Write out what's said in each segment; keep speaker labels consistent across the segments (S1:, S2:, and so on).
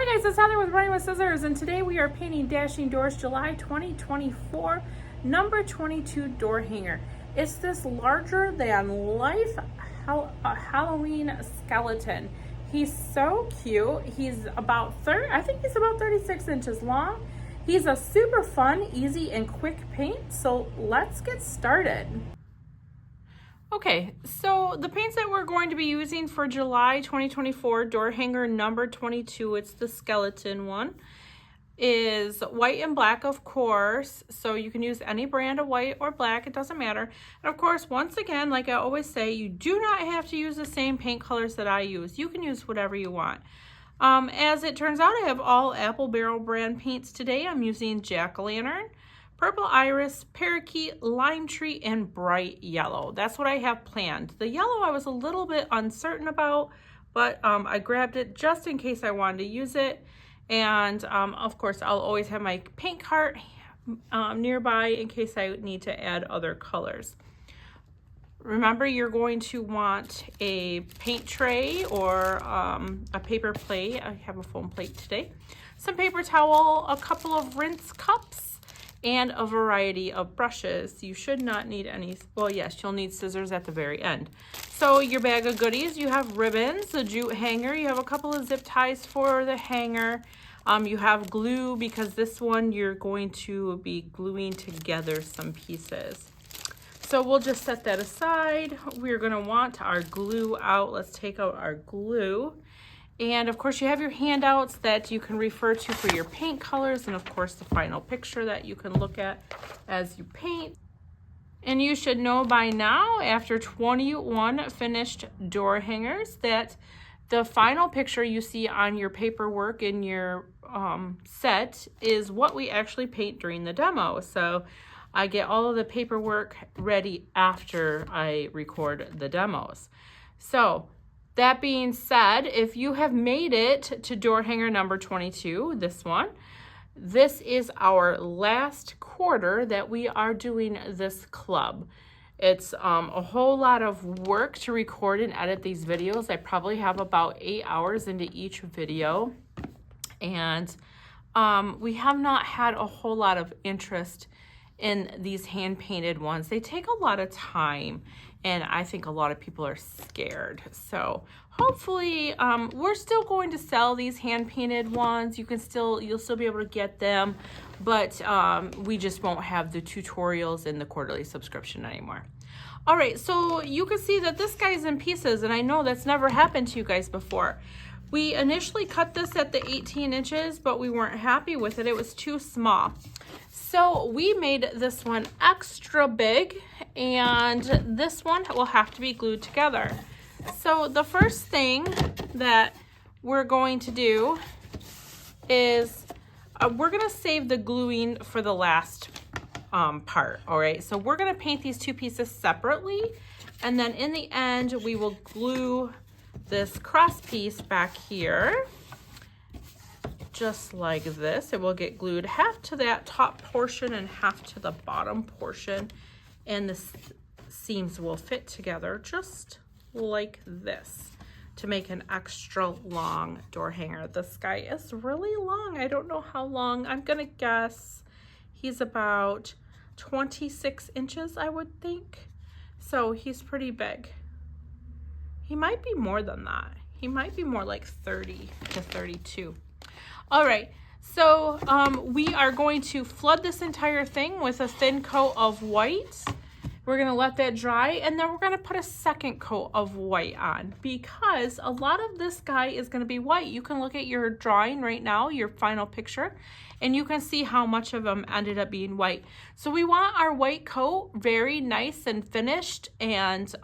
S1: Hi guys, it's Heather with Running with Scissors, and today we are painting Dashing Doors July 2024 number 22 door hanger. It's this larger than life Halloween skeleton. He's so cute. He's about 36 inches long. He's a super fun, easy, and quick paint, so let's get started. Okay, so the paints that we're going to be using for July 2024 door hanger number 22, it's the skeleton one, is white and black, of course. So you can use any brand of white or black, it doesn't matter. And of course, once again, like I always say, you do not have to use the same paint colors that I use. You can use whatever you want. As it turns out, I have all Apple Barrel brand paints today. I'm using Jack-o'-lantern, Purple Iris, Parakeet, Lime Tree, and Bright Yellow. That's what I have planned. The yellow I was a little bit uncertain about, but I grabbed it just in case I wanted to use it. And of course, I'll always have my paint cart nearby in case I need to add other colors. Remember, you're going to want a paint tray or a paper plate. I have a foam plate today. Some paper towel, a couple of rinse cups, and a variety of brushes. You should not need any, well, yes, you'll need scissors at the very end. So your bag of goodies, you have ribbons, a jute hanger, you have a couple of zip ties for the hanger, you have glue because this one you're going to be gluing together some pieces. So we'll just set that aside. We're gonna want our glue out. Let's take out our glue. And of course you have your handouts that you can refer to for your paint colors, and of course the final picture that you can look at as you paint. And you should know by now, after 21 finished door hangers, that the final picture you see on your paperwork in your set is what we actually paint during the demo. So I get all of the paperwork ready after I record the demos. So that being said, if you have made it to door hanger number 22, this one, this is our last quarter that we are doing this club. It's a whole lot of work to record and edit these videos. I probably have about 8 hours into each video. And we have not had a whole lot of interest in these hand-painted ones. They take a lot of time, and I think a lot of people are scared. So hopefully we're still going to sell these hand-painted ones. You'll still be able to get them, but we just won't have the tutorials in the quarterly subscription anymore. All right, so you can see that this guy's in pieces, and I know that's never happened to you guys before. We initially cut this at the 18 inches, but we weren't happy with it. It was too small. So we made this one extra big, and this one will have to be glued together. So the first thing that we're going to do is we're gonna save the gluing for the last part, all right? So we're gonna paint these two pieces separately, and then in the end, we will glue this cross piece back here, just like this. It will get glued half to that top portion and half to the bottom portion, and the seams will fit together just like this to make an extra long door hanger. This guy is really long. I don't know how long. I'm gonna guess he's about 26 inches, I would think. So he's pretty big. He might be more than that. He might be more like 30 to 32. All right, so we are going to flood this entire thing with a thin coat of white. We're gonna let that dry, and then we're gonna put a second coat of white on because a lot of this guy is gonna be white. You can look at your drawing right now, your final picture, and you can see how much of them ended up being white. So we want our white coat very nice and finished, and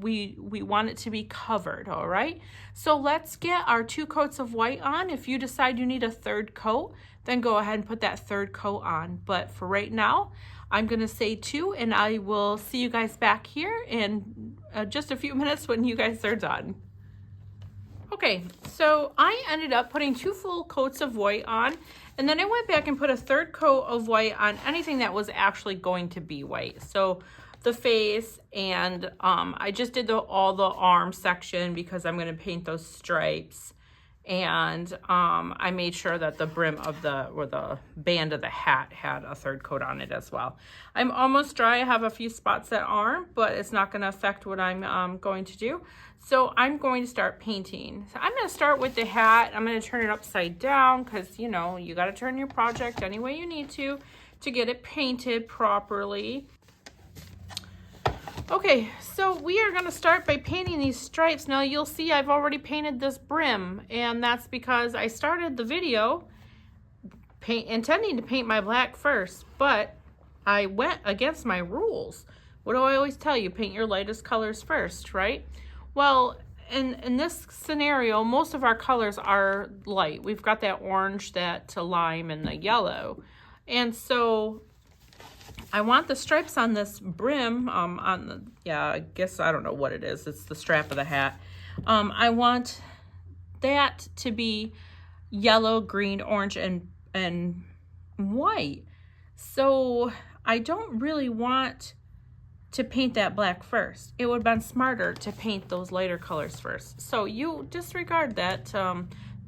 S1: we want it to be covered, all right? So let's get our 2 coats of white on. If you decide you need a third coat, then go ahead and put that third coat on. But for right now, I'm gonna say 2, and I will see you guys back here in just a few minutes when you guys are done. Okay, so I ended up putting 2 full coats of white on, and then I went back and put a third coat of white on anything that was actually going to be white. So the face, and I just did all the arm section because I'm gonna paint those stripes And I made sure that the brim of the band of the hat had a third coat on it as well. I'm almost dry. I have a few spots that aren't, but it's not going to affect what I'm going to do. So I'm going to start painting. So I'm going to start with the hat. I'm going to turn it upside down because, you know, you got to turn your project any way you need to get it painted properly. Okay, so we are going to start by painting these stripes. Now you'll see I've already painted this brim, and that's because I started the video intending to paint my black first, but I went against my rules. What do I always tell you? Paint your lightest colors first, right? Well, in this scenario, most of our colors are light. We've got that orange, that lime, and the yellow. And so I want the stripes on this brim, on the, yeah, I guess, I don't know what it is. It's the strap of the hat. I want that to be yellow, green, orange, and white. So I don't really want to paint that black first. It would have been smarter to paint those lighter colors first. So you disregard that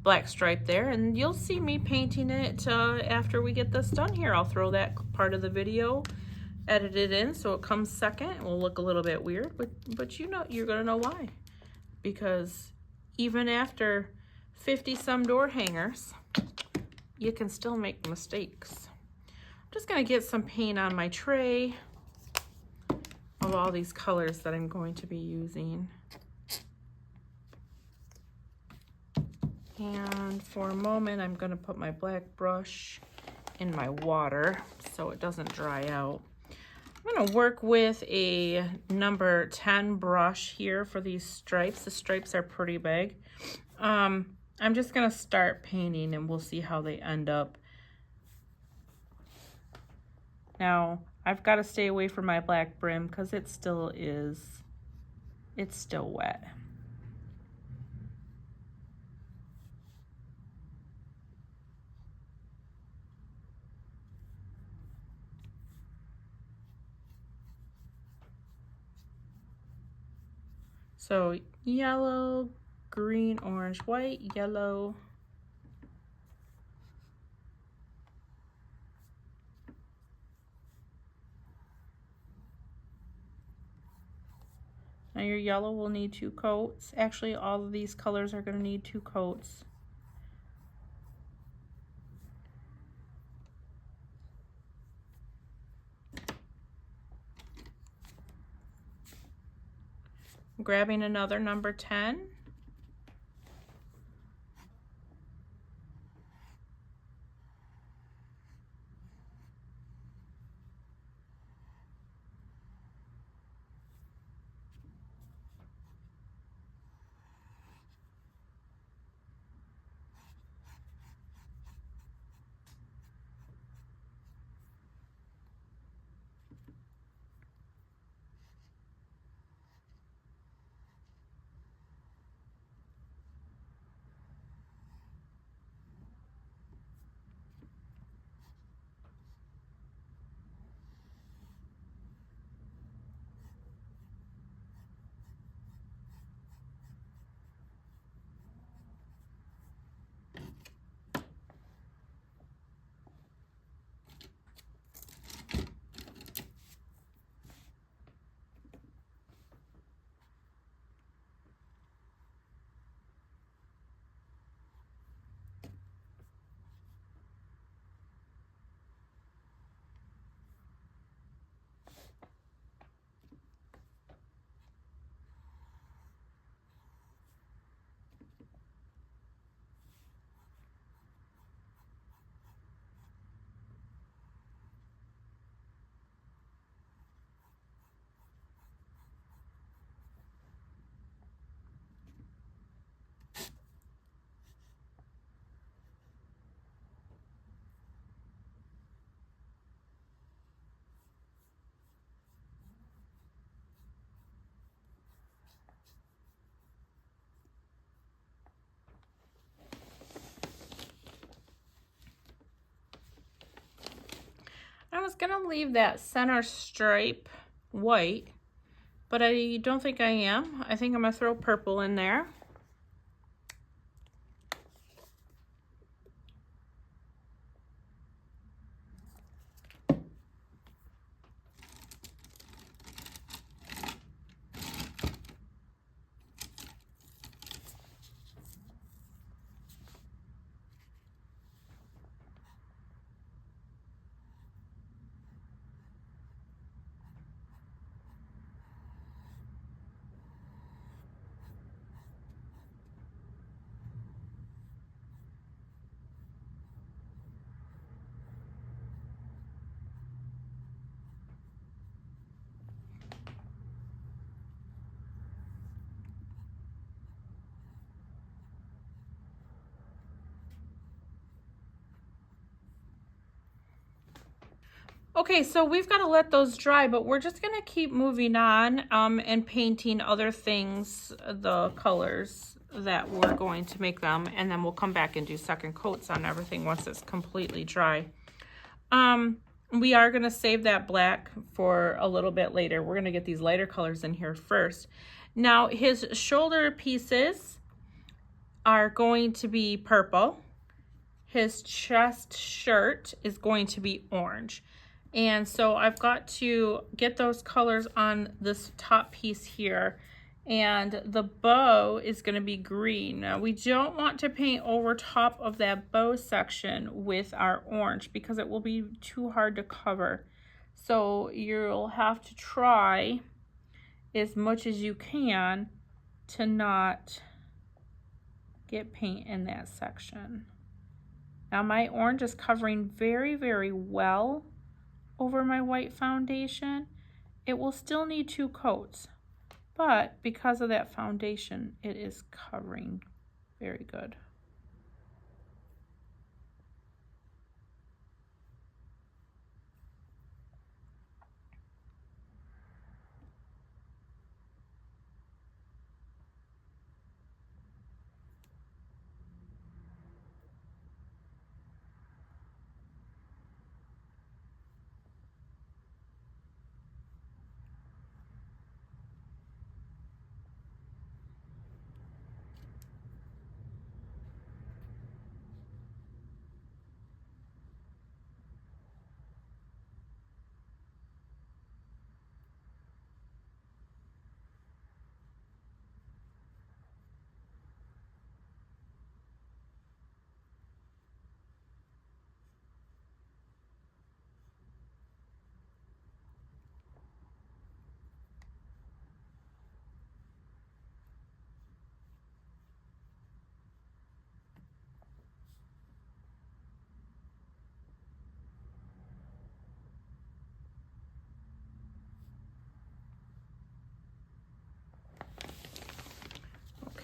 S1: black stripe there, and you'll see me painting it after we get this done here. I'll throw that part of the video edited in so it comes second. It will look a little bit weird, but you know, you're gonna know why. Because even after 50 some door hangers, you can still make mistakes. I'm just gonna get some paint on my tray of all these colors that I'm going to be using. And for a moment, I'm going to put my black brush in my water so it doesn't dry out. I'm going to work with a number 10 brush here for these stripes. The stripes are pretty big. I'm just going to start painting and we'll see how they end up. Now, I've got to stay away from my black brim because it still is, it's still wet. So yellow, green, orange, white, yellow. Now your yellow will need 2 coats. Actually, all of these colors are going to need 2 coats. I'm grabbing another number 10. I was gonna leave that center stripe white, but I don't think I am. I think I'm gonna throw purple in there. Okay, so we've got to let those dry, but we're just going to keep moving on and painting other things, the colors that we're going to make them, and then we'll come back and do second coats on everything once it's completely dry. We are going to save that black for a little bit later. We're going to get these lighter colors in here first. Now, his shoulder pieces are going to be purple. His chest shirt is going to be orange. And so I've got to get those colors on this top piece here. And the bow is going to be green. Now, we don't want to paint over top of that bow section with our orange because it will be too hard to cover. So you'll have to try as much as you can to not get paint in that section. Now my orange is covering very, very well over my white foundation. It will still need 2 coats, but because of that foundation, it is covering very good.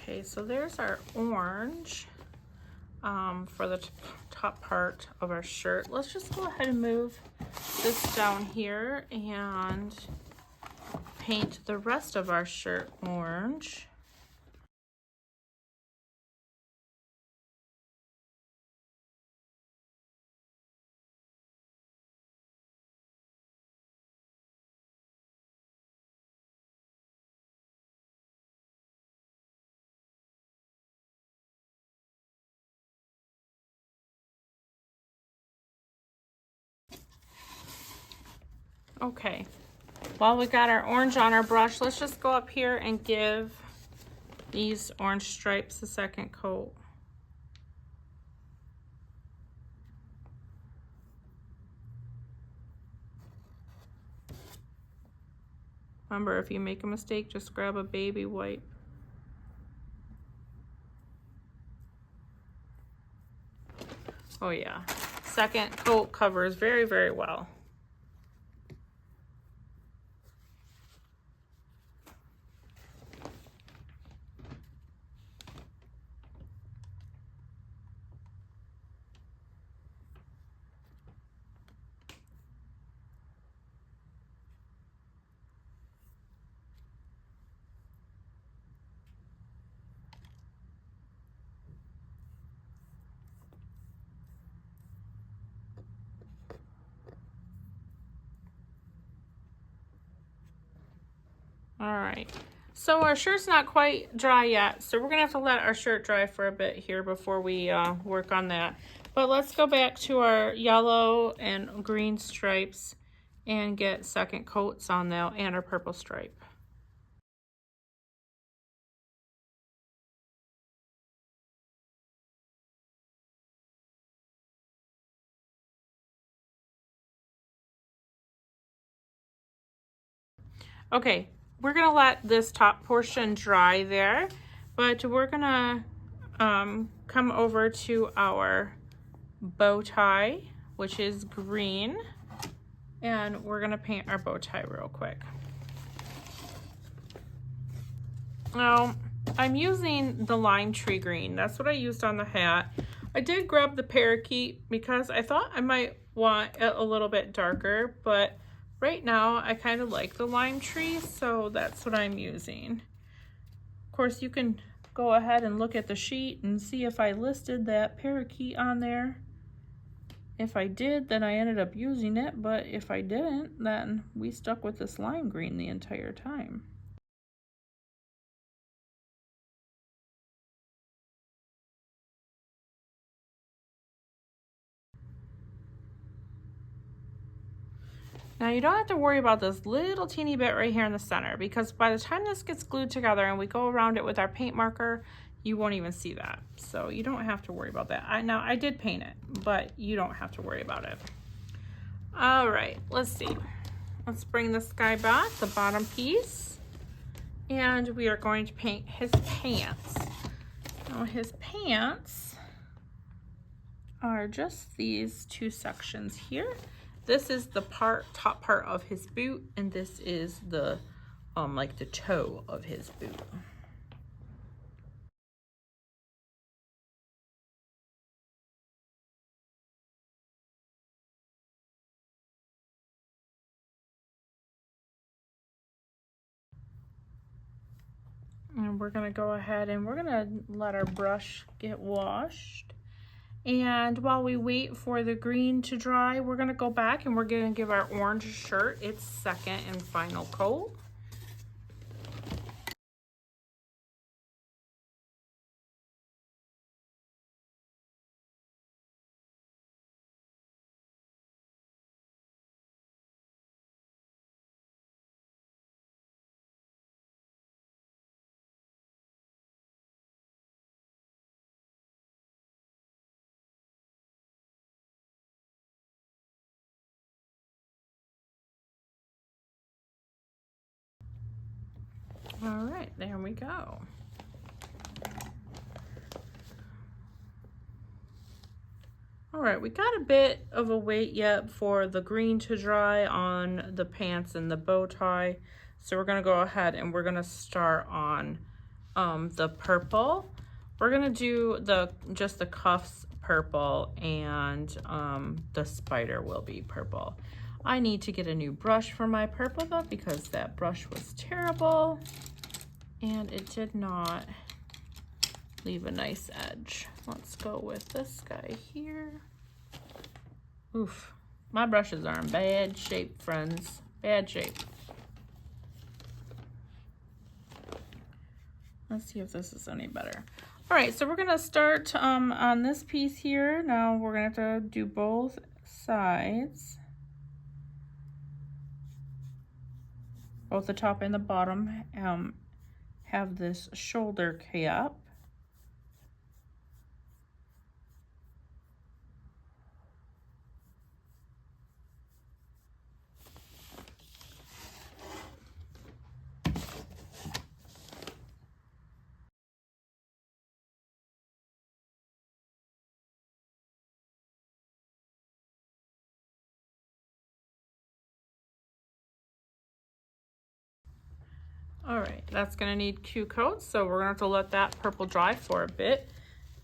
S1: Okay, so there's our orange for the top part of our shirt. Let's just go ahead and move this down here and paint the rest of our shirt orange. Okay, while we got our orange on our brush, let's just go up here and give these orange stripes a second coat. Remember, if you make a mistake, just grab a baby wipe. Oh yeah, second coat covers very, very well. All right, so our shirt's not quite dry yet, so we're gonna have to let our shirt dry for a bit here before we work on that. But let's go back to our yellow and green stripes and get second coats on that and our purple stripe. Okay, we're gonna let this top portion dry there, but we're gonna come over to our bow tie, which is green, and we're gonna paint our bow tie real quick. Now, I'm using the lime tree green. That's what I used on the hat. I did grab the parakeet because I thought I might want it a little bit darker, but right now I kind of like the lime tree, so that's what I'm using. Of course, you can go ahead and look at the sheet and see if I listed that parakeet on there. If I did, then I ended up using it, but if I didn't, then we stuck with this lime green the entire time. Now you don't have to worry about this little teeny bit right here in the center, because by the time this gets glued together and we go around it with our paint marker, you won't even see that. So you don't have to worry about that. I did paint it, but you don't have to worry about it. All right, let's see. Let's bring this guy back, the bottom piece, and we are going to paint his pants. Now his pants are just these two sections here. This is the top part of his boot, and this is the like the toe of his boot. And we're gonna go ahead and we're gonna let our brush get washed. And while we wait for the green to dry, we're gonna go back and we're gonna give our orange shirt its second and final coat. All right, there we go. All right, we got a bit of a wait yet for the green to dry on the pants and the bow tie. So we're gonna go ahead and we're gonna start on the purple. We're gonna do just the cuffs purple, and the spider will be purple. I need to get a new brush for my purple though, because that brush was terrible and it did not leave a nice edge. Let's go with this guy here. Oof, my brushes are in bad shape, friends. Bad shape. Let's see if this is any better. All right, so we're gonna start on this piece here. Now we're gonna have to do both sides. Both the top and the bottom have this shoulder cap. All right, that's gonna need 2 coats, so we're gonna have to let that purple dry for a bit.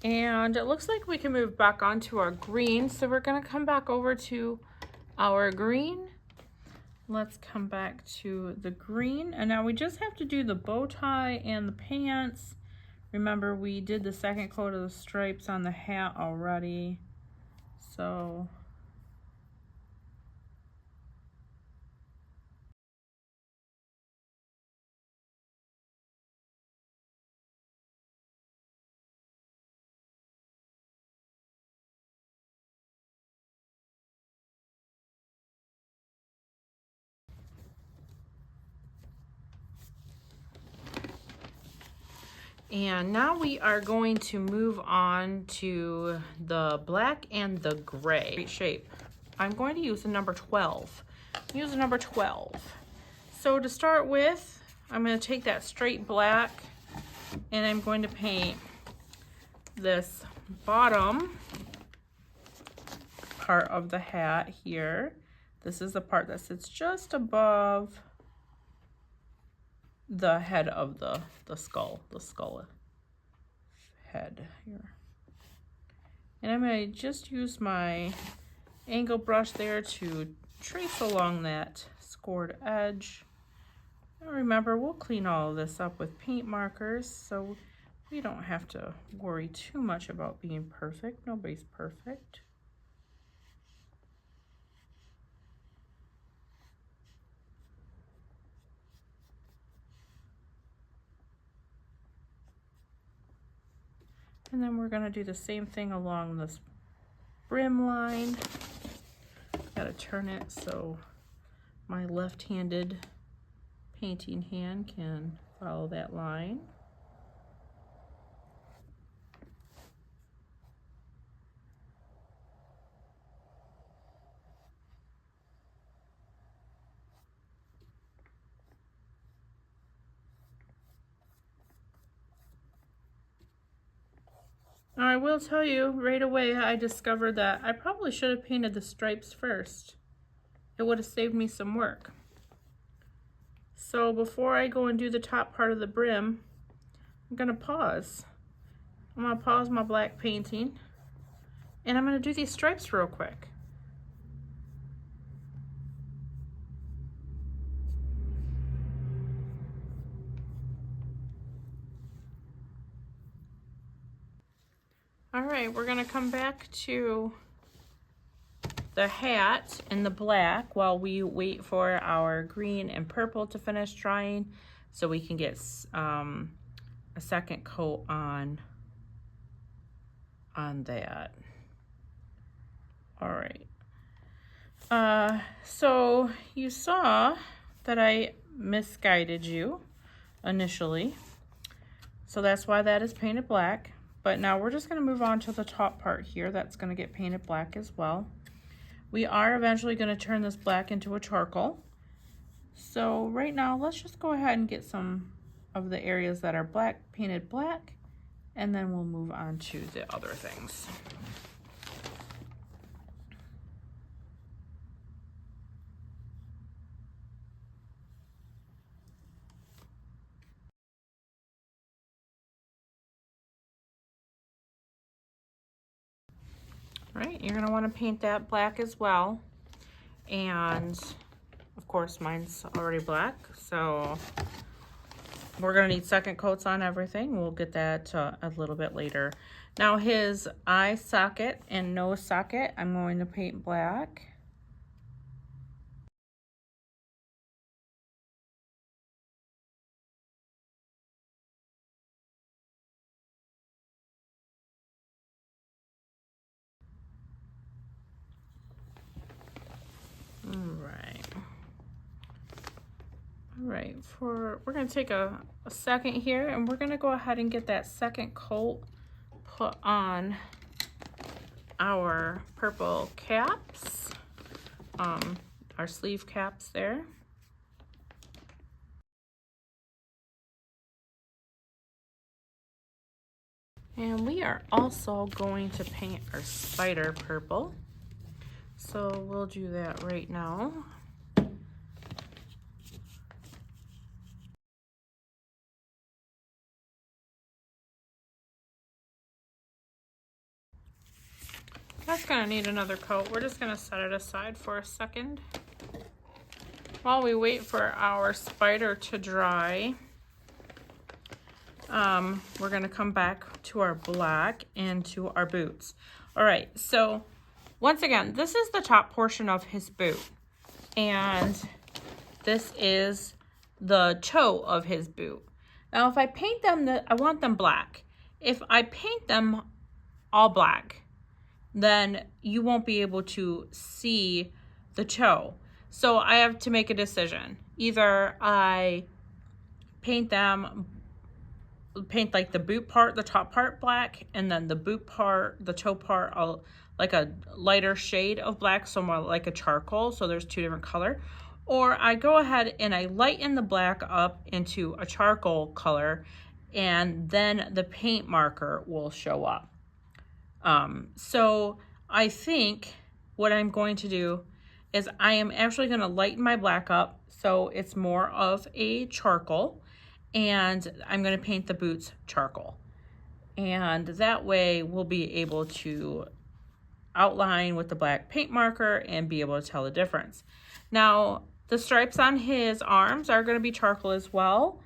S1: And it looks like we can move back onto our green, so we're gonna come back over to our green. Let's come back to the green, and now we just have to do the bow tie and the pants. Remember, we did the second coat of the stripes on the hat already, so and now we are going to move on to the black and the gray. Great shape. I'm going to use the number 12. Use the number 12. So to start with, I'm going to take that straight black and I'm going to paint this bottom part of the hat here. This is the part that sits just above the head of the skull head here. And I'm going to just use my angle brush there to trace along that scored edge. And remember, we'll clean all of this up with paint markers, so we don't have to worry too much about being perfect. Nobody's perfect. And then we're going to do the same thing along this brim line. Gotta turn it so my left-handed painting hand can follow that line. I will tell you right away, I discovered that I probably should have painted the stripes first. It would have saved me some work. So before I go and do the top part of the brim, I'm gonna pause. I'm gonna pause my black painting, and I'm gonna do these stripes real quick. All right, we're gonna come back to the hat in the black while we wait for our green and purple to finish drying so we can get a second coat on that. All right. So you saw that I misguided you initially. So that's why that is painted black. But now we're just going to move on to the top part here. That's going to get painted black as well. We are eventually going to turn this black into a charcoal. So right now, let's just go ahead and get some of the areas that are black painted black, and then we'll move on to the other things. Right, you're gonna want to paint that black as well. And of course mine's already black, so we're gonna need second coats on everything. We'll get that a little bit later. Now his eye socket and nose socket, I'm going to paint black. All right, we're gonna take a second here, and we're gonna go ahead and get that second coat put on our purple caps, our sleeve caps there. And we are also going to paint our spider purple. So we'll do that right now. That's gonna need another coat. We're just gonna set it aside for a second while we wait for our spider to dry. We're gonna come back to our black and to our boots. All right, so once again, this is the top portion of his boot, and this is the toe of his boot. Now, if I paint them, I want them black. If I paint them all black, then you won't be able to see the toe. So I have to make a decision. Either I paint like the boot part, the top part black, and then the boot part, the toe part, like a lighter shade of black, so more like a charcoal, so there's two different color. Or I go ahead and I lighten the black up into a charcoal color, and then the paint marker will show up. So I think what I'm going to do is I am actually going to lighten my black up so it's more of a charcoal, and I'm going to paint the boots charcoal. And that way we'll be able to outline with the black paint marker and be able to tell the difference. Now, the stripes on his arms are going to be charcoal as well.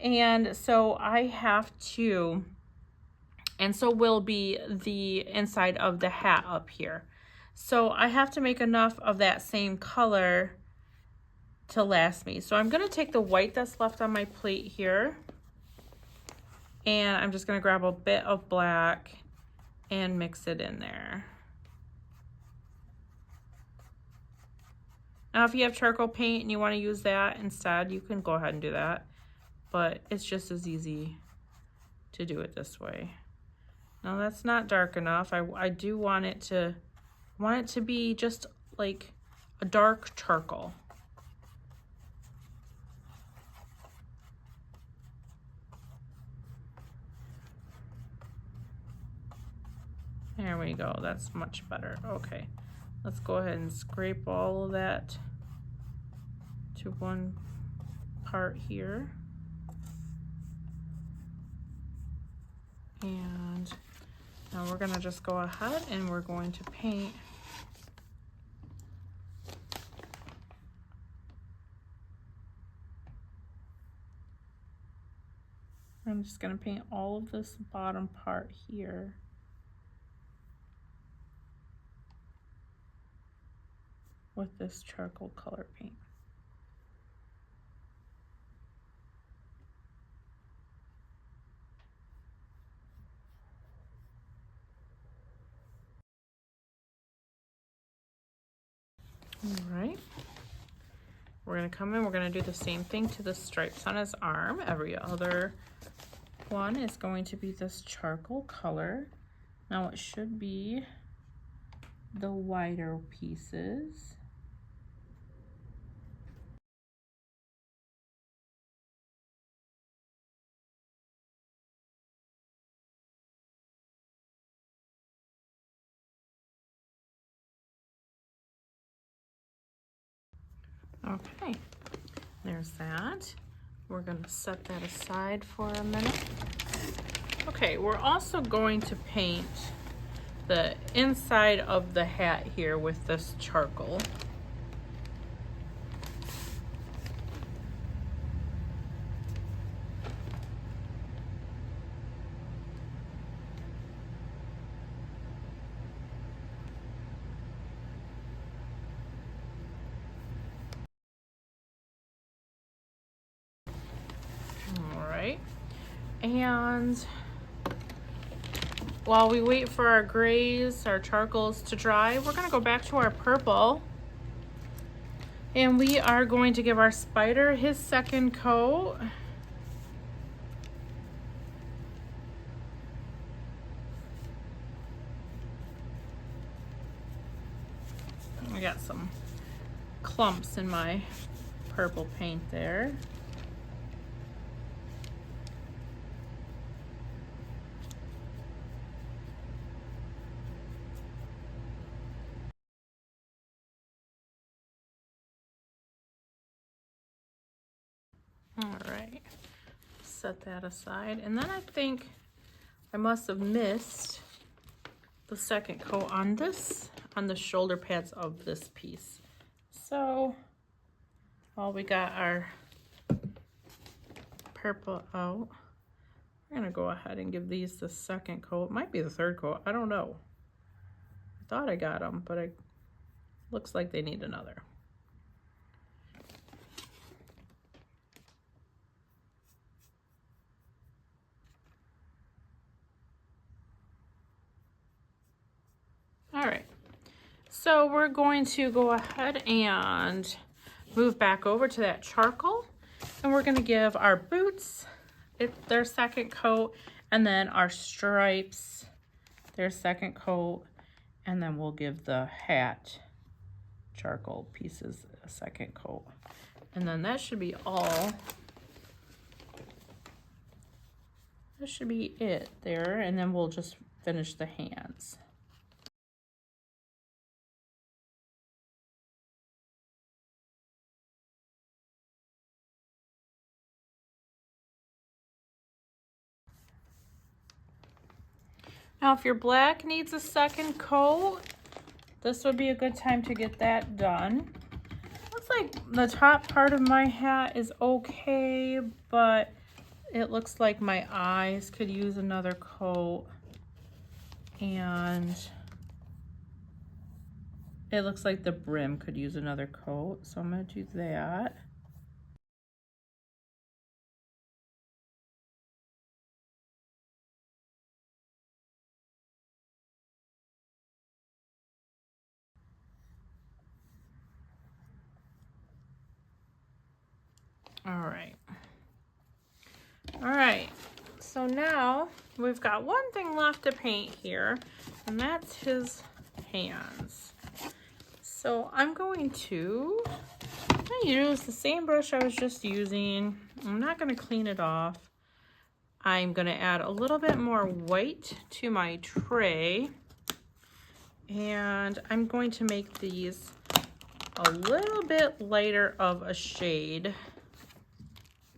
S1: And so I have to, and so will be the inside of the hat up here. So I have to make enough of that same color to last me. So I'm going to take the white that's left on my plate here, and I'm just going to grab a bit of black and mix it in there. Now, if you have charcoal paint and you want to use that instead, you can go ahead and do that, but it's just as easy to do it this way. Now that's not dark enough. I do want it to be just like a dark charcoal. There we go, that's much better. Okay, let's go ahead and scrape all of that to one part here. And now we're gonna just go ahead and we're going to paint I'm just gonna paint all of this bottom part here. With this charcoal color paint. All right. We're gonna come in, we're gonna do the same thing to the stripes on his arm. Every other one is going to be this charcoal color. Now it should be the wider pieces. Okay, there's that. We're gonna set that aside for a minute. Okay, we're also going to paint the inside of the hat here with this charcoal. All right, and while we wait for our grays, our charcoals to dry, we're gonna go back to our purple. And we are going to give our spider his second coat. I got some clumps in my purple paint there. All right, set that aside. And then I think I must have missed the second coat on this, on the shoulder pads of this piece. So while we got our purple out, we're gonna go ahead and give these the second coat. Might be the third coat, I don't know. I thought I got them, but it looks like they need another. All right, so we're going to go ahead and move back over to that charcoal, and we're going to give our boots their second coat, and then our stripes their second coat, and then we'll give the hat charcoal pieces a second coat. And then that should be all. That should be it there, and then we'll just finish the hands. Now, if your black needs a second coat, this would be a good time to get that done. Looks like the top part of my hat is okay, but it looks like my eyes could use another coat. And it looks like the brim could use another coat, so I'm gonna do that. All right, so now we've got one thing left to paint here, and that's his hands. So I'm going to use the same brush I was just using. I'm not going to clean it off. I'm going to add a little bit more white to my tray, and I'm going to make these a little bit lighter of a shade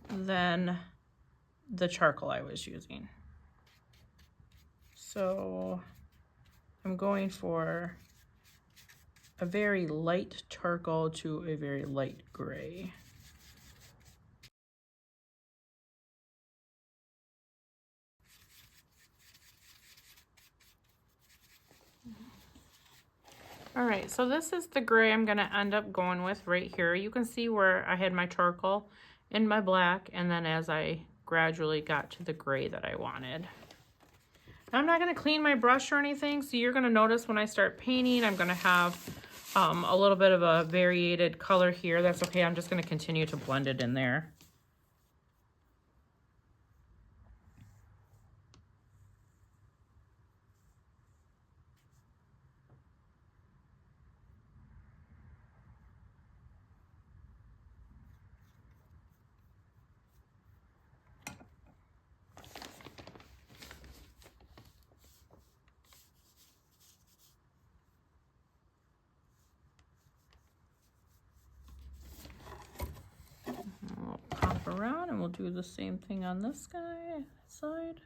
S1: than the charcoal I was using. So I'm going for a very light charcoal to a very light gray. All right, so this is the gray I'm gonna end up going with right here. You can see where I had my charcoal in my black, and then as I gradually got to the gray that I wanted. Now, I'm not gonna clean my brush or anything, so you're gonna notice when I start painting, I'm gonna have a little bit of a variated color here. That's okay, I'm just gonna continue to blend it in there. I'll pop around and we'll do the same thing on this guy side.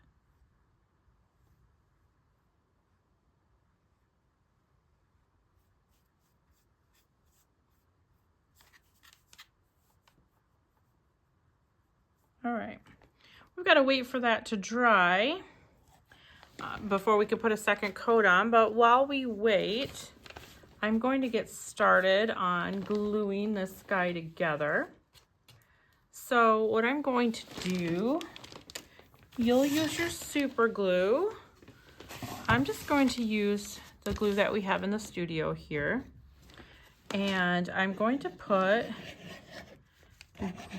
S1: All right, we've got to wait for that to dry before we can put a second coat on, but while we wait, I'm going to get started on gluing this guy together. So what I'm going to do, you'll use your super glue. I'm just going to use the glue that we have in the studio here, and I'm going to put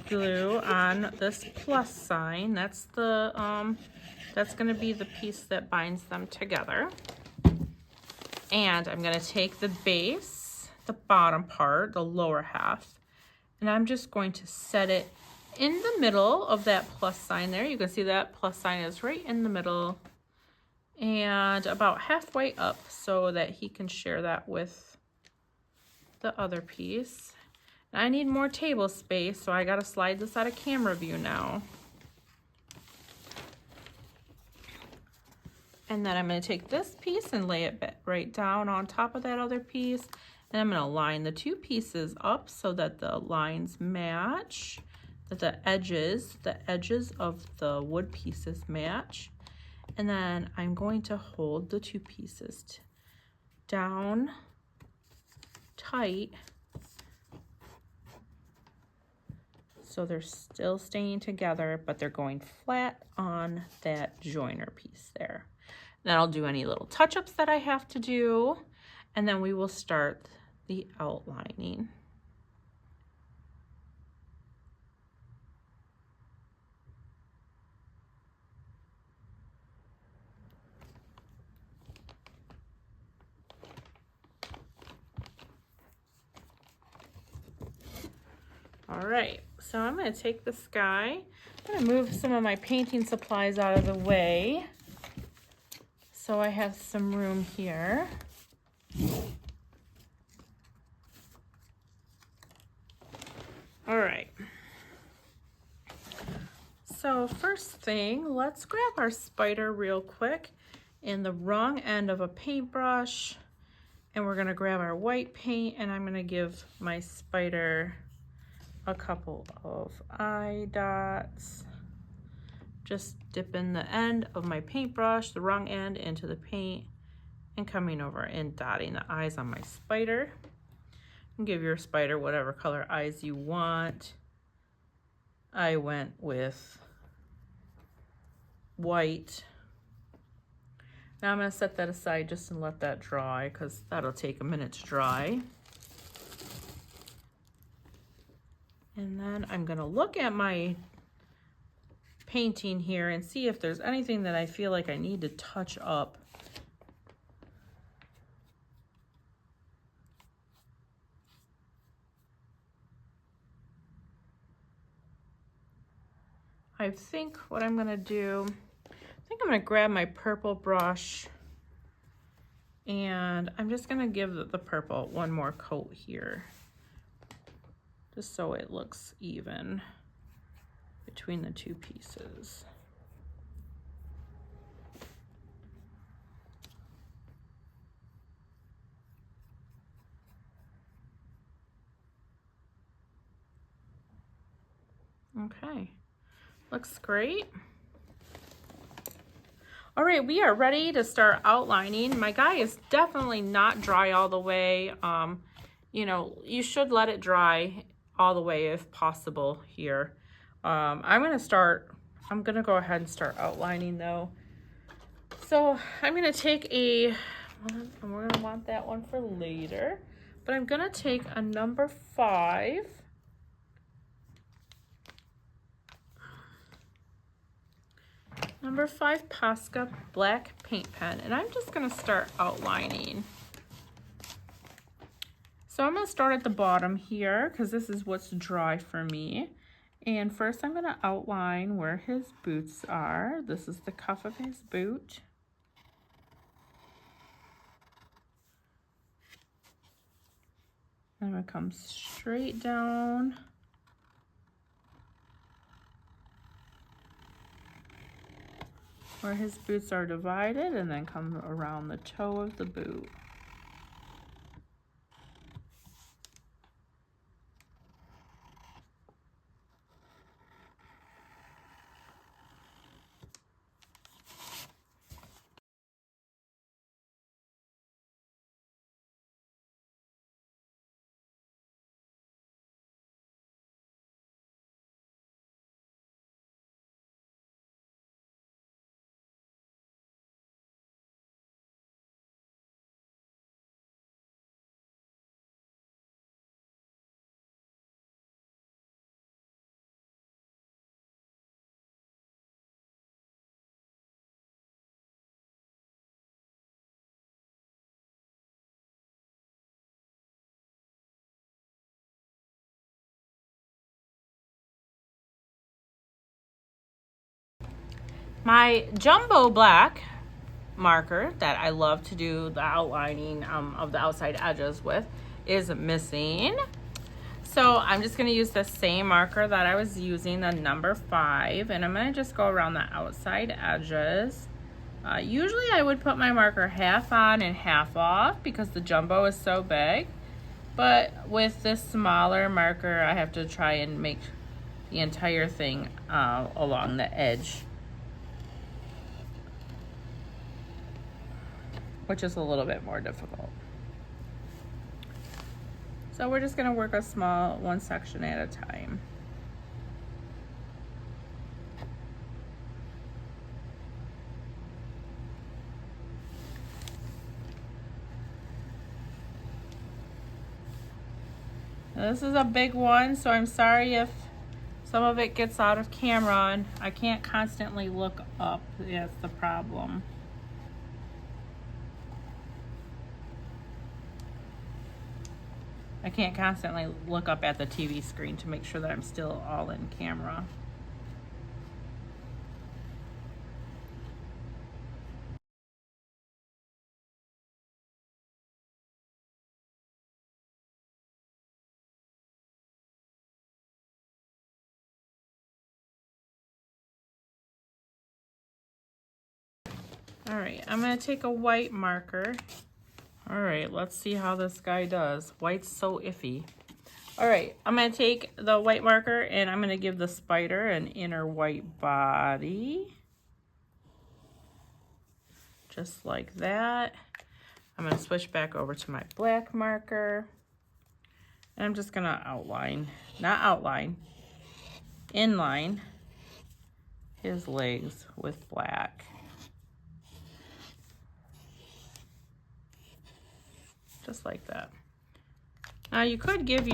S1: glue on this plus sign. That's the that's going to be the piece that binds them together. And I'm going to take the base, the bottom part, the lower half, and I'm just going to set it in the middle of that plus sign there. You can see that plus sign is right in the middle and about halfway up so that he can share that with the other piece. I need more table space, so I gotta slide this out of camera view now. And then I'm gonna take this piece and lay it right down on top of that other piece. And I'm gonna line the two pieces up so that the lines match, that the edges of the wood pieces match. And then I'm going to hold the two pieces down tight so they're still staying together, but they're going flat on that joiner piece there. Then I'll do any little touch-ups that I have to do, and then we will start the outlining. All right, so I'm gonna take this guy, I'm gonna move some of my painting supplies out of the way so I have some room here. All right, so first thing, let's grab our spider real quick in the wrong end of a paintbrush, and we're gonna grab our white paint, and I'm gonna give my spider a couple of eye dots. Just dipping the end of my paintbrush, the wrong end, into the paint and coming over and dotting the eyes on my spider. And give your spider whatever color eyes you want. I went with white. Now I'm gonna set that aside just and let that dry because that'll take a minute to dry. And then I'm gonna look at my painting here and see if there's anything that I feel like I need to touch up. I think what I'm gonna do, I think I'm gonna grab my purple brush and I'm just gonna give the purple one more coat here, just so it looks even between the two pieces. Okay, looks great. All right, we are ready to start outlining. My guy is definitely not dry all the way. You know, you should let it dry all the way if possible here. I'm gonna go ahead and start outlining though. So I'm gonna take and we're gonna want that one for later, but I'm gonna take a number 5. Number 5 Posca black paint pen, and I'm just gonna start outlining. So I'm gonna start at the bottom here because this is what's dry for me. And first I'm gonna outline where his boots are. This is the cuff of his boot. I'm gonna come straight down. Where his boots are divided and then come around the toe of the boot. My Jumbo Black marker that I love to do the outlining of the outside edges with is missing. So I'm just going to use the same marker that I was using, the number 5, and I'm going to just go around the outside edges. Usually I would put my marker half on and half off because the Jumbo is so big. But with this smaller marker, I have to try and make the entire thing along the edge, which is a little bit more difficult. So we're just gonna work one section at a time. Now this is a big one, so I'm sorry if some of it gets out of camera and I can't constantly look up. That's the problem. I can't constantly look up at the TV screen to make sure that I'm still all in camera. All right, I'm gonna take a white marker. All right, let's see how this guy does. White's so iffy. All right, I'm gonna take the white marker and I'm gonna give the spider an inner white body. Just like that. I'm gonna switch back over to my black marker. And I'm just gonna outline, not outline, inline his legs with black. Just like that. Now you could give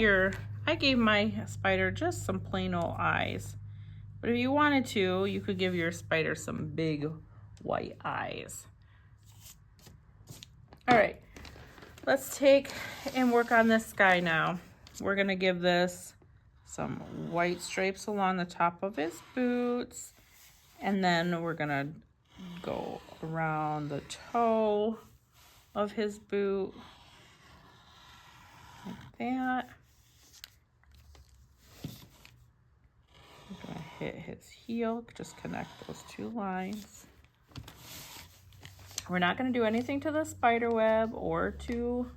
S1: I gave my spider just some plain old eyes. But if you wanted to, you could give your spider some big white eyes. All right, let's take and work on this guy now. We're gonna give this some white stripes along the top of his boots. And then we're gonna go around the toe of his boot. Like that. We're gonna hit his heel, just connect those two lines. We're not gonna do anything to the spider web or to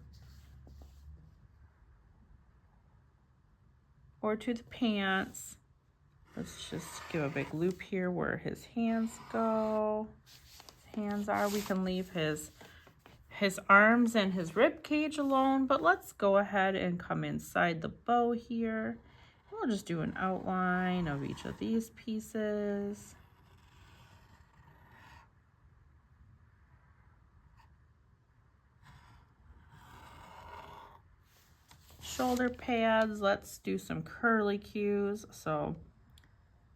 S1: the pants. Let's just give a big loop here where his hands go. His hands are. We can leave his arms and his rib cage alone, but let's go ahead and come inside the bow here. We'll just do an outline of each of these pieces. Shoulder pads, let's do some curly cues. So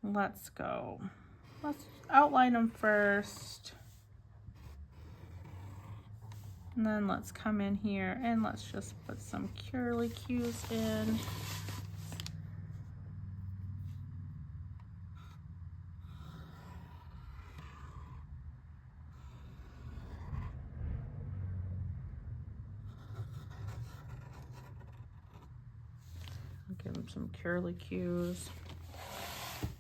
S1: let's go. Let's outline them first. And then let's come in here and let's just put some curly cues in. Give them some curly cues.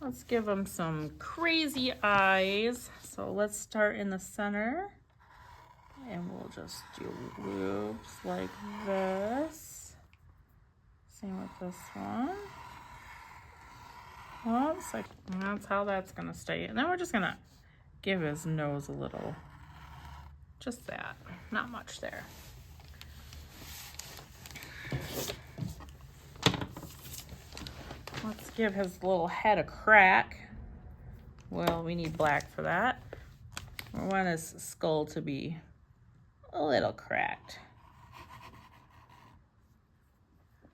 S1: Let's give them some crazy eyes. So let's start in the center. And we'll just do loops like this. Same with this one. Oops, that's how that's gonna stay. And then we're just gonna give his nose a little, just that, not much there. Let's give his little head a crack. Well, we need black for that. We want his skull to be a little cracked.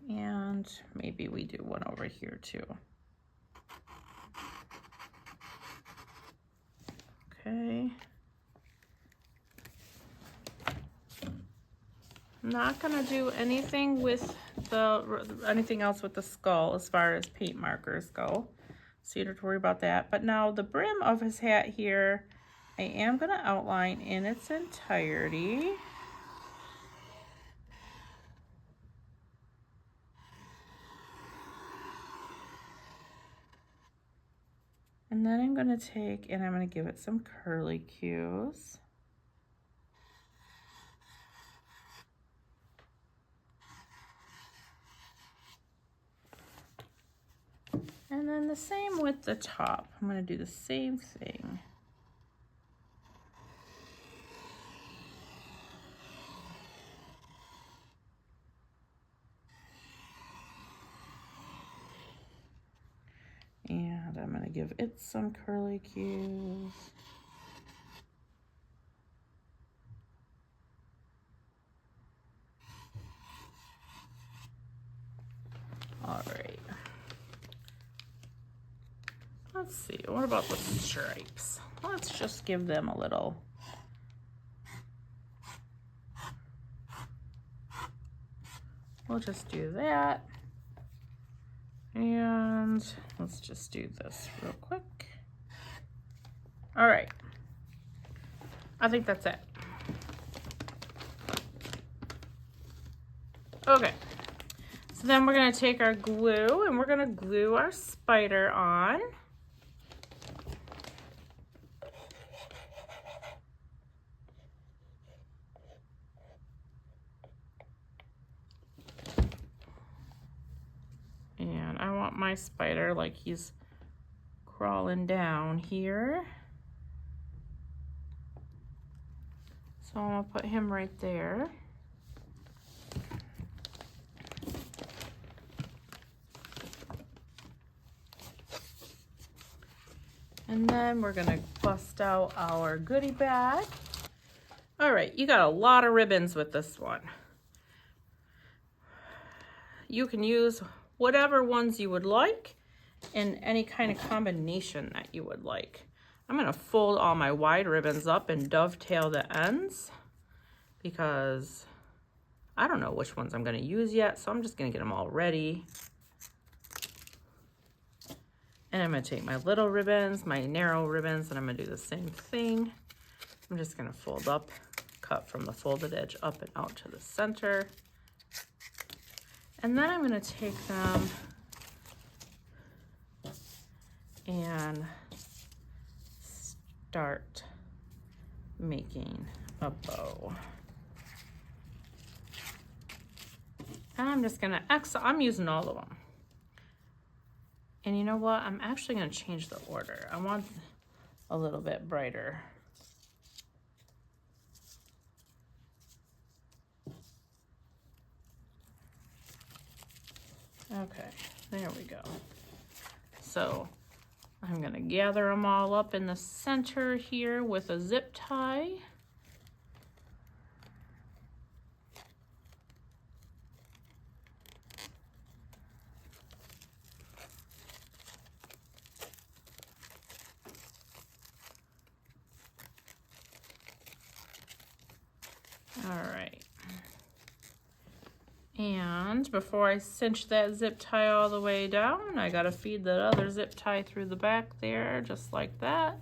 S1: And maybe we do one over here too. Okay. I'm not gonna do anything with anything else with the skull as far as paint markers go. So you don't have to worry about that. But now the brim of his hat here, I am gonna outline in its entirety. And then I'm gonna take and I'm gonna give it some curly cues. And then the same with the top. I'm gonna do the same thing. And I'm gonna give it some curly cues. All right. Let's see, what about the stripes? Let's just give them a little. We'll just do that. And let's just do this real quick. All right. I think that's it. Okay. So then we're gonna take our glue and we're gonna glue our spider on. my spider like he's crawling down here. So I'm gonna put him right there. And then we're gonna bust out our goodie bag. All right, you got a lot of ribbons with this one. You can use whatever ones you would like in any kind of combination that you would like. I'm gonna fold all my wide ribbons up and dovetail the ends because I don't know which ones I'm gonna use yet, so I'm just gonna get them all ready. And I'm gonna take my little ribbons, my narrow ribbons, and I'm gonna do the same thing. I'm just gonna fold up, cut from the folded edge up and out to the center. And then I'm gonna take them and start making a bow. And I'm just gonna I'm using all of them. And you know what? I'm actually gonna change the order. I want a little bit brighter. Okay, there we go. So I'm gonna gather them all up in the center here with a zip tie. All right. And before I cinch that zip tie all the way down, I gotta feed the other zip tie through the back there, just like that.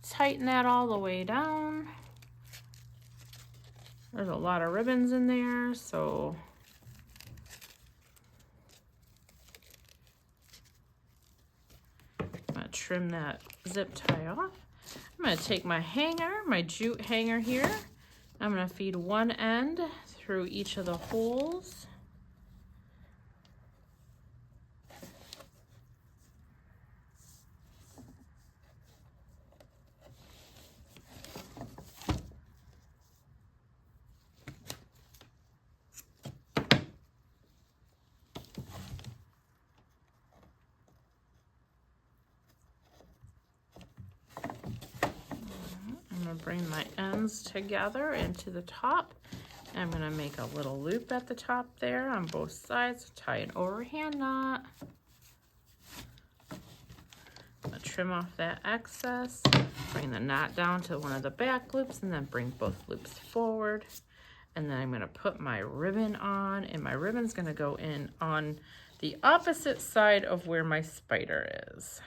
S1: Tighten that all the way down. There's a lot of ribbons in there, so I'm gonna trim that zip tie off. I'm gonna take my hanger, my jute hanger here. I'm gonna feed one end through each of the holes. Bring my ends together into the top. I'm going to make a little loop at the top there on both sides, tie an overhand knot. I'm going to trim off that excess, bring the knot down to one of the back loops, and then bring both loops forward. And then I'm going to put my ribbon on, and my ribbon's going to go in on the opposite side of where my spider is.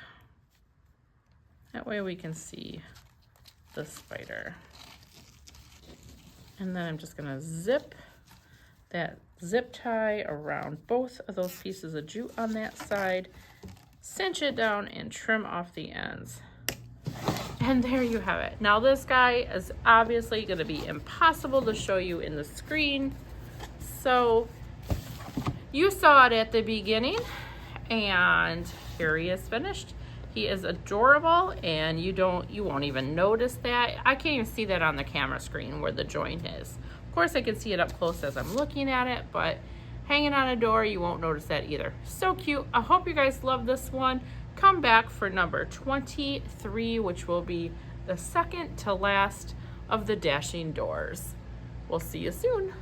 S1: That way we can see the spider. And then I'm just gonna zip that zip tie around both of those pieces of jute on that side, cinch it down and trim off the ends. And there you have it. Now this guy is obviously gonna be impossible to show you in the screen. So you saw it at the beginning, and here he is finished. He is adorable, and you won't even notice that. I can't even see that on the camera screen where the joint is. Of course, I can see it up close as I'm looking at it, but hanging on a door, you won't notice that either. So cute. I hope you guys love this one. Come back for number 23, which will be the second to last of the dashing doors. We'll see you soon.